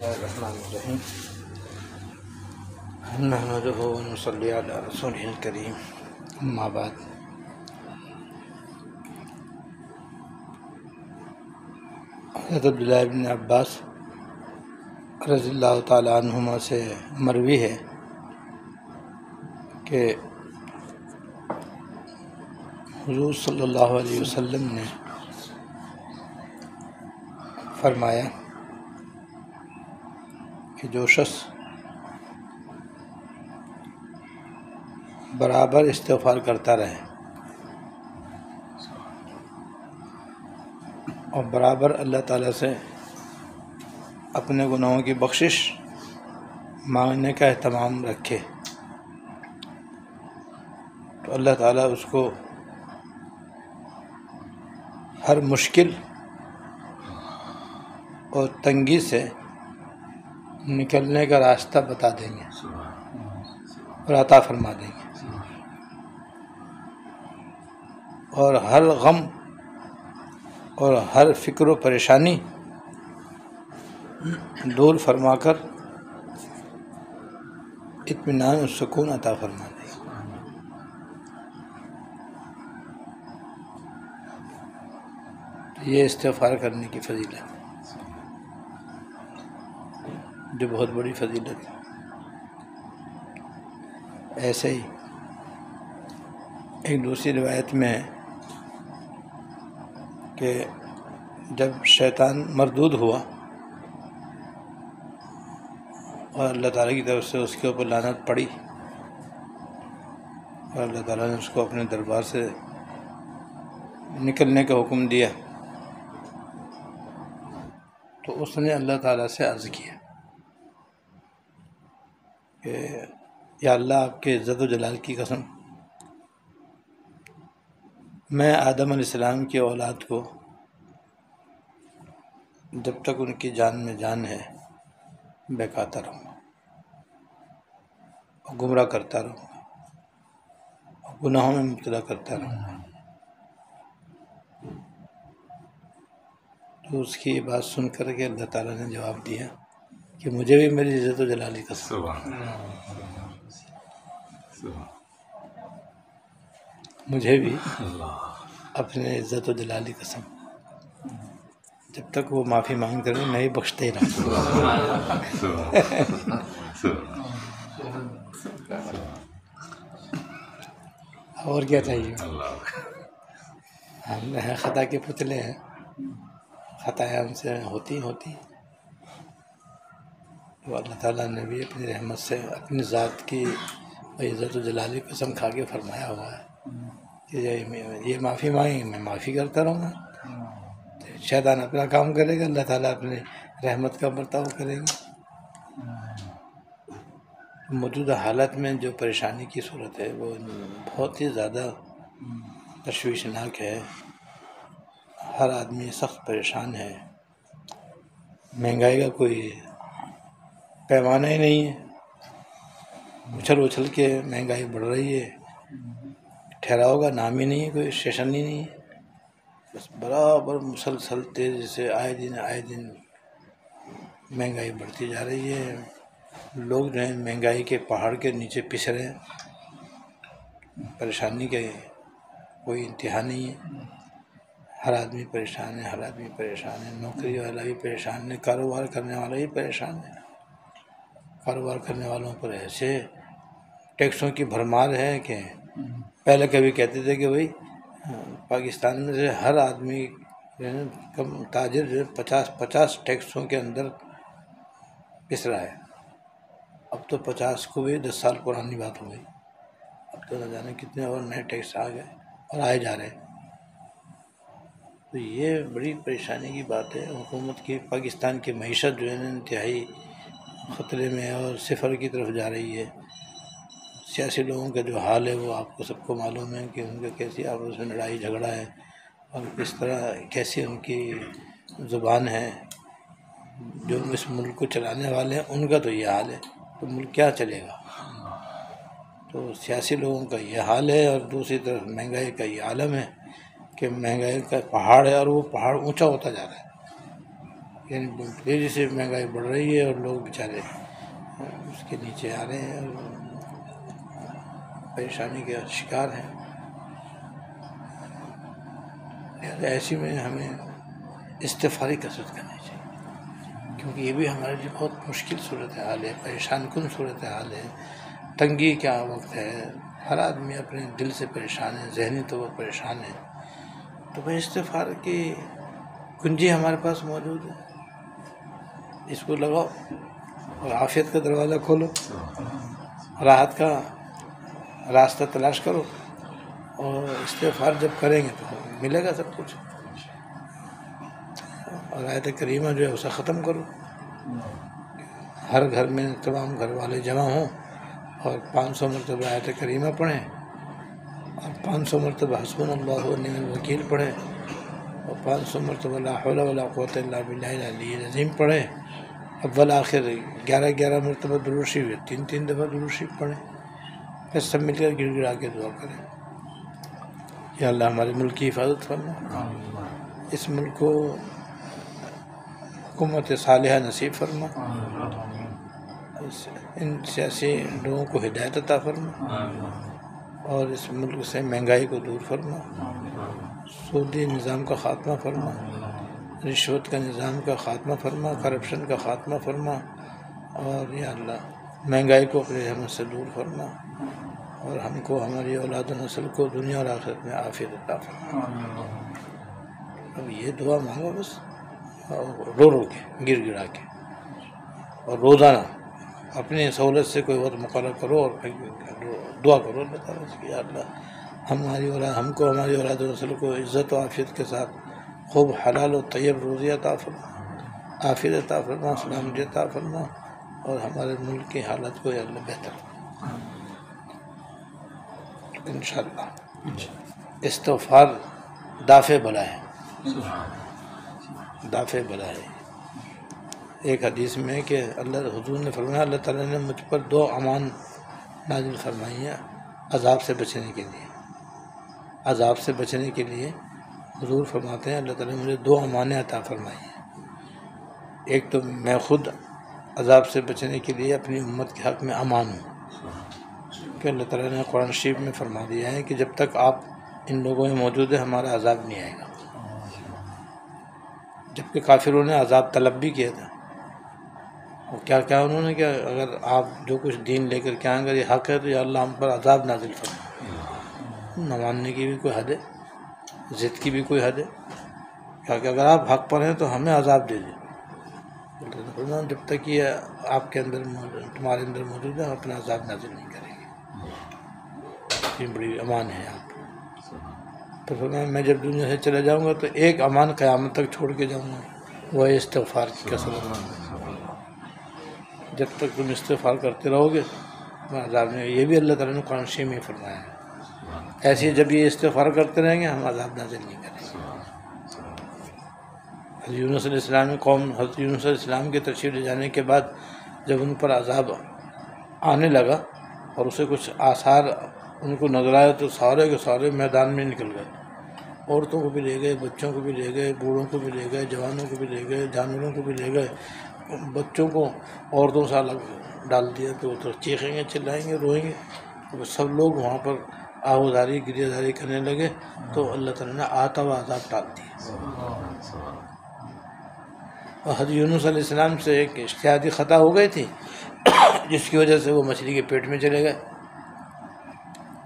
الرحمن الرحیم نحمده ونصلی علی رسوله الکریم اما بعد۔ حضرت عبداللہ بن عباس رضی اللہ تعالی عنہما سے مروی ہے کہ حضور صلی اللہ علیہ وسلم نے فرمایا کہ جو شخص برابر استغفار کرتا رہے اور برابر اللہ تعالیٰ سے اپنے گناہوں کی بخشش مانگنے کا اہتمام رکھے تو اللہ تعالیٰ اس کو ہر مشکل اور تنگی سے نکلنے کا راستہ بتا دیں گے اور عطا فرما دیں گے، اور ہر غم اور ہر فکر و پریشانی دور فرما کر اطمینان و سکون عطا فرما دیں گے۔ یہ استغفار کرنے کی فضیلت جو بہت بڑی فضیلت ہے۔ ایسے ہی ایک دوسری روایت میں ہے کہ جب شیطان مردود ہوا اور اللہ تعالیٰ کی طرف سے اس کے اوپر لعنت پڑی اور اللہ تعالیٰ نے اس کو اپنے دربار سے نکلنے کا حکم دیا تو اس نے اللہ تعالیٰ سے عرض کیا کہ یا اللہ، آپ کے عزت و جلال کی قسم، میں آدم علیہ السلام کی اولاد کو جب تک ان کی جان میں جان ہے بہکاتا رہوں گا اور گمراہ کرتا رہوں گا اور گناہوں میں مبتلا کرتا رہوں گا۔ تو اس کی بات سن کر کے اللہ تعالیٰ نے جواب دیا کہ مجھے بھی میری عزت و جلال کی قسم، مجھے بھی اپنے عزت و جلال کی قسم، جب تک وہ معافی مانگتے رہے میں ہی بخشتے ہی رہوں۔ اور کیا چاہیے؟ ہم خطا کے پتلے ہیں، خطائیں ہم سے ہوتی تو اللہ تعالیٰ نے بھی اپنی رحمت سے اپنی ذات کی عزت و جلالی قسم کھا کے فرمایا ہوا ہے کہ یہ معافی مانگیں میں معافی کرتا رہوں گا، شیطان اپنا کام کرے گا، اللہ تعالیٰ اپنے رحمت کا برتاؤ کرے گا۔ موجودہ حالت میں جو پریشانی کی صورت ہے وہ بہت ہی زیادہ تشویشناک ہے، ہر آدمی سخت پریشان ہے، مہنگائی کا کوئی پیمانہ ہی نہیں ہے، اچھل کے مہنگائی بڑھ رہی ہے، ٹھہراؤ کا نام ہی نہیں ہے، کوئی اسٹیشن ہی نہیں ہے، بس برابر مسلسل تیزی سے آئے دن مہنگائی بڑھتی جا رہی ہے۔ لوگ جو ہیں مہنگائی کے پہاڑ کے نیچے پس رہے ہیں، پریشانی کے کوئی انتہا نہیں ہے، ہر آدمی پریشان ہے، نوکری والا بھی پریشان ہے، کاروبار کرنے والا بھی پریشان ہے، کاروبار کرنے والوں پر ایسے ٹیکسوں کی بھرمار ہے کہ پہلے کبھی کہتے تھے کہ بھائی پاکستان میں سے ہر آدمی کم تاجر جو 50 ٹیکسوں کے اندر پس رہا ہے، اب تو 50 کو بھی 10 سال پرانی بات ہو گئی، اب تو نہ جانے کتنے اور نئے ٹیکس آ گئے اور آئے جا رہے ہیں۔ تو یہ بڑی پریشانی کی بات ہے حکومت کی، پاکستان کی معیشت جو ہے نا انتہائی خطرے میں ہے اور صفر کی طرف جا رہی ہے۔ سیاسی لوگوں کا جو حال ہے وہ آپ کو سب کو معلوم ہے کہ ان کا کیسی آپس میں لڑائی جھگڑا ہے اور کس طرح کیسی ان کی زبان ہے۔ جو اس ملک کو چلانے والے ہیں ان کا تو یہ حال ہے تو ملک کیا چلے گا؟ تو سیاسی لوگوں کا یہ حال ہے، اور دوسری طرف مہنگائی کا یہ عالم ہے کہ مہنگائی کا پہاڑ ہے اور وہ پہاڑ اونچا ہوتا جا رہا ہے۔ یعنی تیزی سے مہنگائی بڑھ رہی ہے اور لوگ بیچارے اس کے نیچے آ رہے ہیں اور پریشانی کے شکار ہیں. ایسی میں ہمیں استغفاری کثرت کرنی چاہیے، کیونکہ یہ بھی ہمارے لیے بہت مشکل صورتحال ہے، پریشان کن صورتحال ہے، تنگی کا وقت ہے، ہر آدمی اپنے دل سے پریشان ہے، ذہنی طور پر پریشان ہے. تو بھائی استغفار کی کنجی ہمارے پاس موجود ہے، اس کو لگاؤ اور عافیت کا دروازہ کھولو، راحت کا راستہ تلاش کرو، اور استغفار جب کریں گے تو ملے گا سب کچھ. اور آیت کریمہ جو ہے اسے ختم کرو، ہر گھر میں تمام گھر والے جمع ہوں اور 500 مرتبہ آیت کریمہ پڑھیں اور 500 مرتبہ حسبنا اللہ و نعم الوکیل پڑھیں اور 500 مرتبہ لا حول ولا قوت الا باللہ العلی العظیم پڑھیں. اول آخر 11 مرتبہ درود شریف، 3 دفعہ درود شریف پڑھیں. پھر سب مل کر گر گڑا کے دعا کریں، یا اللہ ہمارے ملک کی حفاظت فرما، اس ملک کو حکومت صالحہ نصیب فرما، ان سیاسی لوگوں کو ہدایت عطا فرما، اور اس ملک سے مہنگائی کو دور فرما، سودی نظام کا خاتمہ فرما، رشوت کا نظام کا خاتمہ فرما، کرپشن کا خاتمہ فرما، اور یا اللہ مہنگائی کو اپنے رحمت سے دور فرما، اور ہم کو ہماری اولاد و نسل کو دنیا اور آخرت میں عافیت عطا فرما. اب یہ دعا مانگو بس، رو رو کے گر گڑا کے، اور روزانہ اپنی سہولت سے کوئی وقت مقرر کرو اور دعا کرو اللہ تعالیٰ سے کہ یا اللہ ہم کو ہماری اولاد و نسل کو عزت و عافیت کے ساتھ خوب حلال و طیب روزی عطا فرما، عافیت عطا فرما، سلامتی عطا فرما، اور ہمارے ملک کی حالت کو یا اللہ بہتر فرما. انشاءاللہ استغفار دافع بلا ہے، دافع بلا ہے. ایک حدیث میں ہے کہ اللہ حضور نے فرمایا اللہ تعالیٰ نے مجھ پر 2 امان نازل فرمائی ہیں عذاب سے بچنے کے لیے. عذاب سے بچنے کے لیے حضور فرماتے ہیں اللہ تعالیٰ نے مجھے 2 امانیں عطا فرمائی ہیں. ایک تو میں خود عذاب سے بچنے کے لیے اپنی امت کے حق میں امان ہوں، کہ اللہ تعالیٰ نے قرآن شریف میں فرما دیا ہے کہ جب تک آپ ان لوگوں میں موجود ہیں ہمارا عذاب نہیں آئے گا. جبکہ کافروں نے عذاب طلب بھی کیا تھا، اور کیا انہوں نے کیا، اگر آپ جو کچھ دین لے کر کے آئیں اگر یہ حق ہے تو یا اللہ ہم پر عذاب نازل فرما. نہ ماننے کی بھی کوئی حد ہے، ضد کی بھی کوئی حد ہے، کہ اگر آپ حق پر ہیں تو ہمیں عذاب دے دیں. جب تک یہ آپ کے اندر تمہارے اندر موجود ہے ہم اپنا عذاب نازل نہیں کریں گے. یہ بڑی امان ہے آپ. تو فرمایا میں جب دنیا سے چلا جاؤں گا تو ایک امان قیامت تک چھوڑ کے جاؤں گا، وہ استغفار کی کثرت. جب تک تم استغفار کرتے رہو گے عذاب نہیں. یہ بھی اللہ تعالیٰ نے قرآن شریف میں فرمایا ہے. ایسے جب یہ استغفار کرتے رہیں گے ہم عذاب نازل نہیں کریں گے. حضرت یونس علیہ السلام کی قوم حضرت یونس علیہ السلام کے تشریف لے جانے کے بعد جب ان پر عذاب آنے لگا اور اسے کچھ آثار ان کو نظر آئے تو سارے کے سارے میدان میں نکل گئے. عورتوں کو بھی لے گئے، بچوں کو بھی لے گئے، بوڑھوں کو بھی لے گئے، جوانوں کو بھی لے گئے، جانوروں کو بھی لے گئے. بچوں کو عورتوں سے الگ ڈال دیا تو وہ تو چیخیں گے، چلائیں گے، روئیں گے. وہ سب لوگ وہاں پر آہوزاری گریہ زاری کرنے لگے تو اللہ تعالیٰ نے آتا ہوا عذاب ٹال دیا. اور حضرت یونس علیہ السلام سے ایک اجتہادی خطا ہو گئی تھی جس کی وجہ سے وہ مچھلی کے پیٹ میں چلے گئے.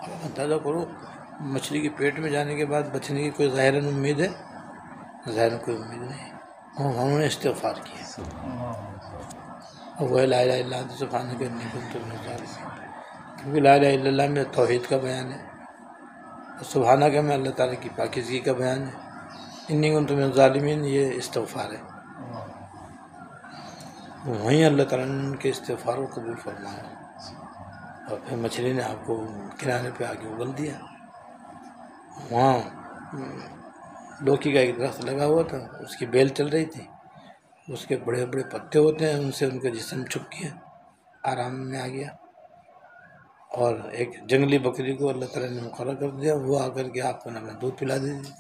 اب اندازہ کرو مچھلی کے پیٹ میں جانے کے بعد بچنے کی کوئی ظاہراً امید ہے؟ ظاہراً کوئی امید نہیں. انہوں نے استغفار کیا اور وہ لا الہ الا انت سبحانک انی کنت من الظالمین، کیونکہ لا الہ الا اللہ میں توحید کا بیان ہے، سبحانک میں اللہ تعالیٰ کی پاکیزگی کا بیان ہے، انی کنت من الظالمین یہ استغفار ہے. وہیں اللہ تعالیٰ نے ان کے استغفار کو قبول فرمایا اور پھر مچھلی نے آپ کو کنارے پہ آگے اگل دیا. وہاں لوکی کا ایک درخت لگا ہوا تھا، اس کی بیل چل رہی تھی، اس کے بڑے بڑے پتے ہوتے ہیں، ان سے ان کا جسم چھپ گیا، آرام میں آ گیا. اور ایک جنگلی بکری کو اللہ تعالیٰ نے مقرر کر دیا، وہ آ کر کے آپ کو اپنا دودھ پلا دیتی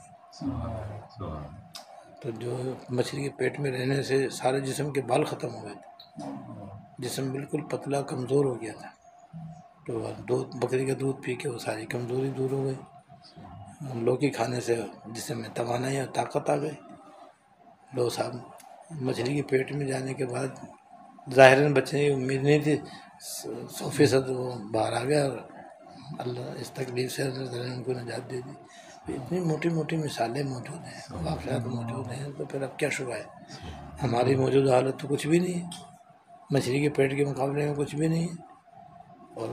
تھی. تو جو مچھلی کے پیٹ میں رہنے سے سارے جسم کے بال ختم ہو گئے تھے، جسم بالکل پتلا کمزور ہو گیا تھا، تو بکری کا دودھ پی کے وہ ساری کمزوری دور ہو گئی، لوکی کھانے سے جسم میں توانائی اور طاقت آ گئی۔ لو صاحب مچھلی کے پیٹ میں جانے کے بعد ظاہراً بچنے کی امید نہیں تھی، 100% وہ باہر آ گیا اور اللہ اس تکلیف سے اللہ تعالیٰ نے ان کو نجات دے دی۔ اتنی موٹی موٹی مثالیں موجود ہیں، واقعات موجود ہیں، تو پھر اب کیا شبہ ہے، ہماری موجودہ حالت تو کچھ بھی نہیں ہے، مچھلی کے پیٹ کے مقابلے میں کچھ بھی نہیں ہے۔ اور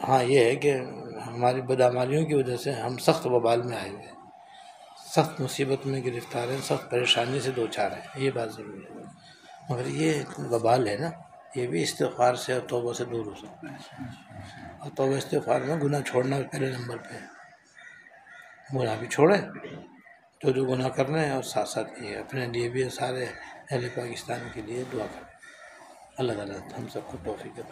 ہاں یہ ہے کہ ہماری بدعمالیوں کی وجہ سے ہم سخت وبال میں آئے ہوئے ہیں، سخت مصیبت میں گرفتار ہیں، سخت پریشانی سے دوچار ہیں، یہ بات ضروری ہے۔ مگر یہ وبال ہے نا، یہ بھی استغفار سے اور توبہ سے دور ہو سکتا ہے، اور توبہ استغفار میں گناہ چھوڑنا پہلے نمبر پہ ہے، گناہ بھی چھوڑیں جو گناہ کرنا ہے، اور ساتھ ساتھ یہ اپنے لیے بھی، سارے اہل پاکستان کے لیے دعا کریں، اللہ تعالیٰ ہم سب کو توفیق عطا